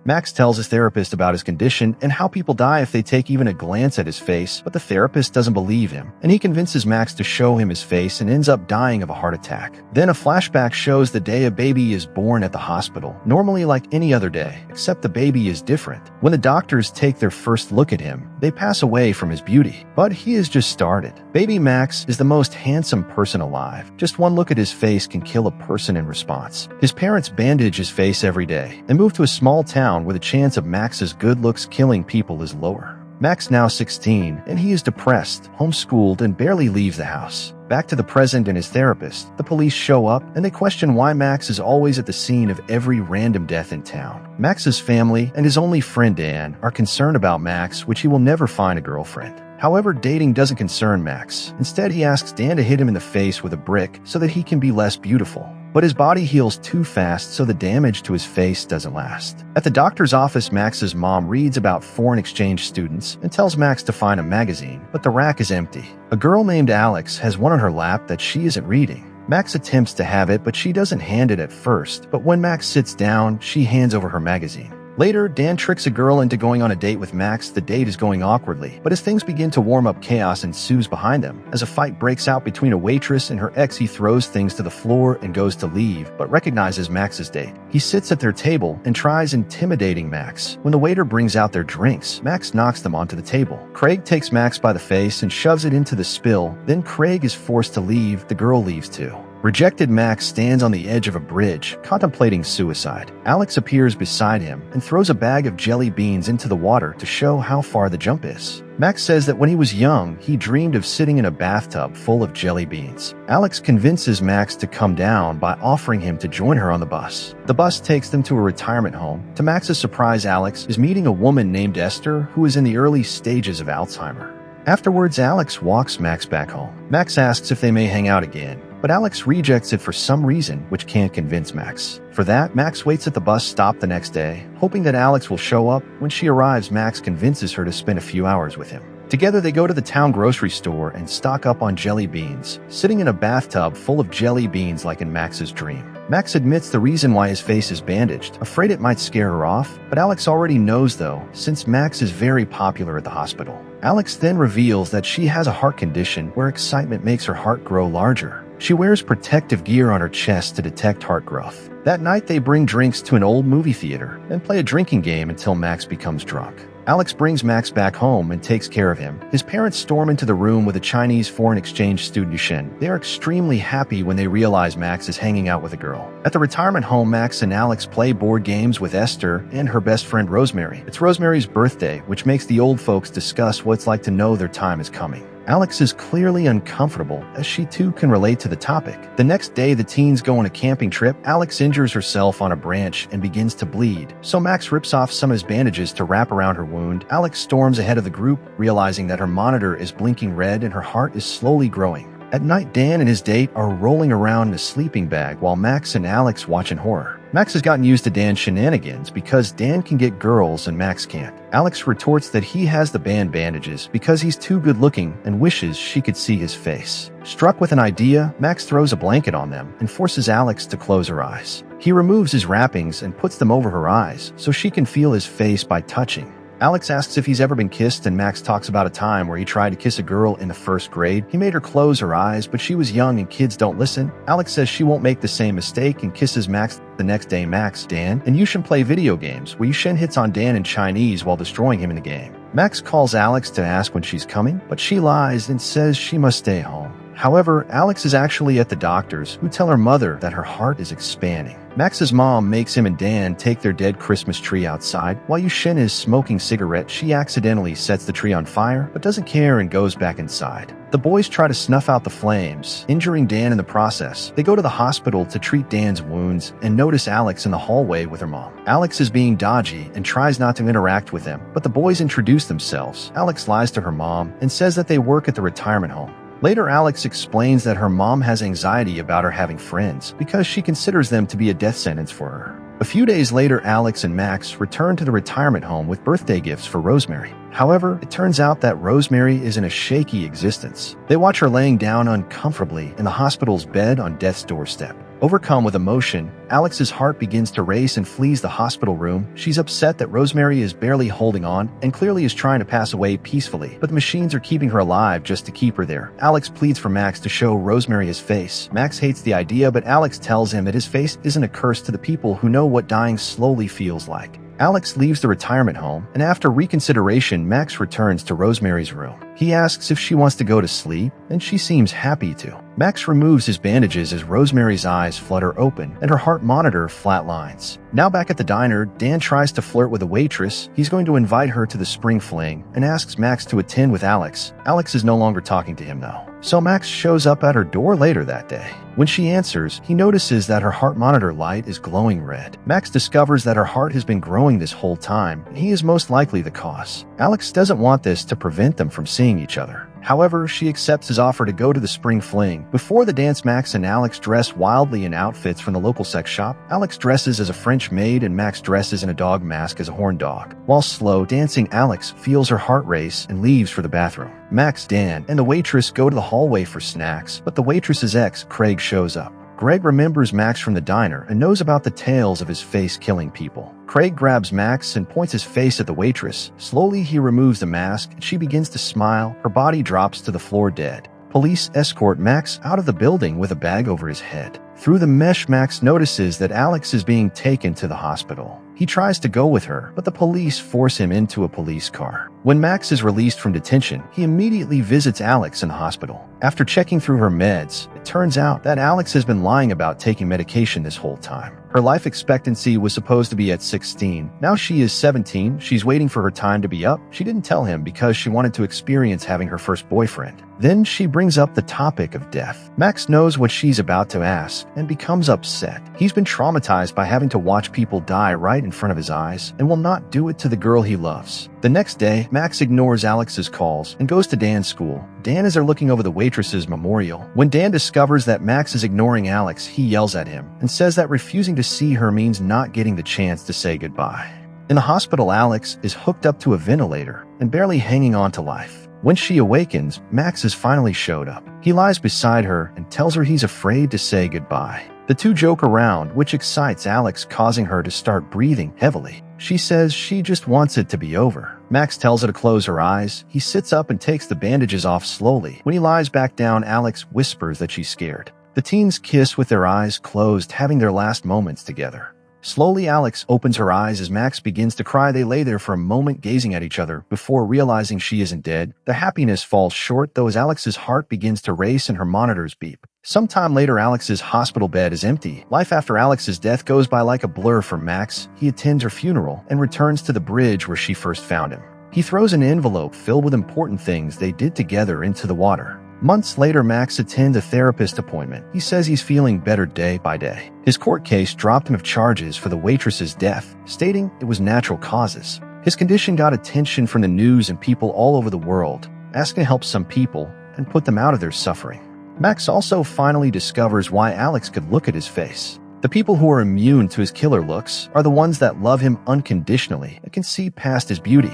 Max tells his therapist about his condition and how people die if they take even a glance at his face, but the therapist doesn't believe him, and he convinces Max to show him his face and ends up dying of a heart attack. Then a flashback shows the day a baby is born at the hospital, normally like any other day, except the baby is different. When the doctors take their first look at him, they pass away from his beauty, but he has just started. Baby Max is the most handsome person alive. Just one look at his face can kill a person in response. His parents bandage his face every day and move to a small town where the chance of Max's good looks killing people is lower. Max now 16, and he is depressed, homeschooled, and barely leaves the house. Back to the present and his therapist, the police show up and they question why Max is always at the scene of every random death in town. Max's family and his only friend Dan are concerned about Max, which he will never find a girlfriend. However, dating doesn't concern Max. Instead, he asks Dan to hit him in the face with a brick so that he can be less beautiful. But his body heals too fast, so the damage to his face doesn't last. At the doctor's office, Max's mom reads about foreign exchange students and tells Max to find a magazine, but the rack is empty. A girl named Alex has one on her lap that she isn't reading. Max attempts to have it, but she doesn't hand it at first, but when Max sits down, she hands over her magazine. Later, Dan tricks a girl into going on a date with Max. The date is going awkwardly, but as things begin to warm up, chaos ensues behind them. As a fight breaks out between a waitress and her ex, he throws things to the floor and goes to leave, but recognizes Max's date. He sits at their table and tries intimidating Max. When the waiter brings out their drinks, Max knocks them onto the table. Craig takes Max by the face and shoves it into the spill. Then Craig is forced to leave. The girl leaves too. Rejected Max stands on the edge of a bridge, contemplating suicide. Alex appears beside him and throws a bag of jelly beans into the water to show how far the jump is. Max says that when he was young, he dreamed of sitting in a bathtub full of jelly beans. Alex convinces Max to come down by offering him to join her on the bus. The bus takes them to a retirement home. To Max's surprise, Alex is meeting a woman named Esther who is in the early stages of Alzheimer's. Afterwards, Alex walks Max back home. Max asks if they may hang out again, but Alex rejects it for some reason, which can't convince Max. For that, Max waits at the bus stop the next day, hoping that Alex will show up. When she arrives, Max convinces her to spend a few hours with him. Together, they go to the town grocery store and stock up on jelly beans, sitting in a bathtub full of jelly beans like in Max's dream. Max admits the reason why his face is bandaged, afraid it might scare her off, but Alex already knows though, since Max is very popular at the hospital. Alex then reveals that she has a heart condition where excitement makes her heart grow larger. She wears protective gear on her chest to detect heart growth. That night, they bring drinks to an old movie theater and play a drinking game until Max becomes drunk. Alex brings Max back home and takes care of him. His parents storm into the room with a Chinese foreign exchange student Yushin. They are extremely happy when they realize Max is hanging out with a girl. At the retirement home, Max and Alex play board games with Esther and her best friend Rosemary. It's Rosemary's birthday, which makes the old folks discuss what it's like to know their time is coming. Alex is clearly uncomfortable, as she too can relate to the topic. The next day, the teens go on a camping trip. Alex injures herself on a branch and begins to bleed, so Max rips off some of his bandages to wrap around her wound. Alex storms ahead of the group, realizing that her monitor is blinking red and her heart is slowly growing. At night, Dan and his date are rolling around in a sleeping bag while Max and Alex watch in horror. Max has gotten used to Dan's shenanigans because Dan can get girls and Max can't. Alex retorts that he has the band bandages because he's too good looking and wishes she could see his face. Struck with an idea, Max throws a blanket on them and forces Alex to close her eyes. He removes his wrappings and puts them over her eyes so she can feel his face by touching. Alex asks if he's ever been kissed, and Max talks about a time where he tried to kiss a girl in the first grade. He made her close her eyes, but she was young and kids don't listen. Alex says she won't make the same mistake and kisses Max. The next day, Max, Dan, and Yushin play video games where Yushin hits on Dan in Chinese while destroying him in the game. Max calls Alex to ask when she's coming, but she lies and says she must stay home. However, Alex is actually at the doctor's, who tell her mother that her heart is expanding. Max's mom makes him and Dan take their dead Christmas tree outside. While Yushin is smoking cigarettes, she accidentally sets the tree on fire, but doesn't care and goes back inside. The boys try to snuff out the flames, injuring Dan in the process. They go to the hospital to treat Dan's wounds and notice Alex in the hallway with her mom. Alex is being dodgy and tries not to interact with them, but the boys introduce themselves. Alex lies to her mom and says that they work at the retirement home. Later, Alex explains that her mom has anxiety about her having friends because she considers them to be a death sentence for her. A few days later, Alex and Max return to the retirement home with birthday gifts for Rosemary. However, it turns out that Rosemary is in a shaky existence. They watch her laying down uncomfortably in the hospital's bed on death's doorstep. Overcome with emotion, Alex's heart begins to race and flees the hospital room. She's upset that Rosemary is barely holding on and clearly is trying to pass away peacefully, but the machines are keeping her alive just to keep her there. Alex pleads for Max to show Rosemary his face. Max hates the idea, but Alex tells him that his face isn't a curse to the people who know what dying slowly feels like. Alex leaves the retirement home, and after reconsideration, Max returns to Rosemary's room. He asks if she wants to go to sleep, and she seems happy to. Max removes his bandages as Rosemary's eyes flutter open, and her heart monitor flatlines. Now back at the diner, Dan tries to flirt with a waitress. He's going to invite her to the spring fling, and asks Max to attend with Alex. Alex is no longer talking to him though. So Max shows up at her door later that day. When she answers, he notices that her heart monitor light is glowing red. Max discovers that her heart has been growing this whole time, and he is most likely the cause. Alex doesn't want this to prevent them from seeing each other. However, she accepts his offer to go to the spring fling. Before the dance, Max and Alex dress wildly in outfits from the local sex shop. Alex dresses as a French maid and Max dresses in a dog mask as a horn dog. While slow dancing, Alex feels her heart race and leaves for the bathroom. Max, Dan, and the waitress go to the hallway for snacks, but the waitress's ex, Craig, shows up. Greg remembers Max from the diner and knows about the tales of his face killing people. Craig grabs Max and points his face at the waitress. Slowly, he removes the mask and she begins to smile. Her body drops to the floor dead. Police escort Max out of the building with a bag over his head. Through the mesh, Max notices that Alex is being taken to the hospital. He tries to go with her, but the police force him into a police car. When Max is released from detention, he immediately visits Alex in the hospital. After checking through her meds, it turns out that Alex has been lying about taking medication this whole time. Her life expectancy was supposed to be at 16. Now she is 17. She's waiting for her time to be up. She didn't tell him because she wanted to experience having her first boyfriend. Then she brings up the topic of death. Max knows what she's about to ask and becomes upset. He's been traumatized by having to watch people die right in front of his eyes and will not do it to the girl he loves. The next day, Max ignores Alex's calls and goes to Dan's school. Dan is there looking over the waitress's memorial. When Dan discovers that Max is ignoring Alex, he yells at him and says that refusing to see her means not getting the chance to say goodbye. In the hospital, Alex is hooked up to a ventilator and barely hanging on to life. When she awakens, Max has finally showed up. He lies beside her and tells her he's afraid to say goodbye. The two joke around, which excites Alex, causing her to start breathing heavily. She says she just wants it to be over. Max tells her to close her eyes. He sits up and takes the bandages off slowly. When he lies back down, Alex whispers that she's scared. The teens kiss with their eyes closed, having their last moments together. Slowly, Alex opens her eyes as Max begins to cry. They lay there for a moment gazing at each other before realizing she isn't dead. The happiness falls short though as Alex's heart begins to race and her monitors beep. Sometime later, Alex's hospital bed is empty. Life after Alex's death goes by like a blur for Max. He attends her funeral and returns to the bridge where she first found him. He throws an envelope filled with important things they did together into the water. Months later, Max attends a therapist appointment. He says he's feeling better day by day. His court case dropped him of charges for the waitress's death, stating it was natural causes. His condition got attention from the news and people all over the world, asking to help some people and put them out of their suffering. Max also finally discovers why Alex could look at his face. The people who are immune to his killer looks are the ones that love him unconditionally and can see past his beauty.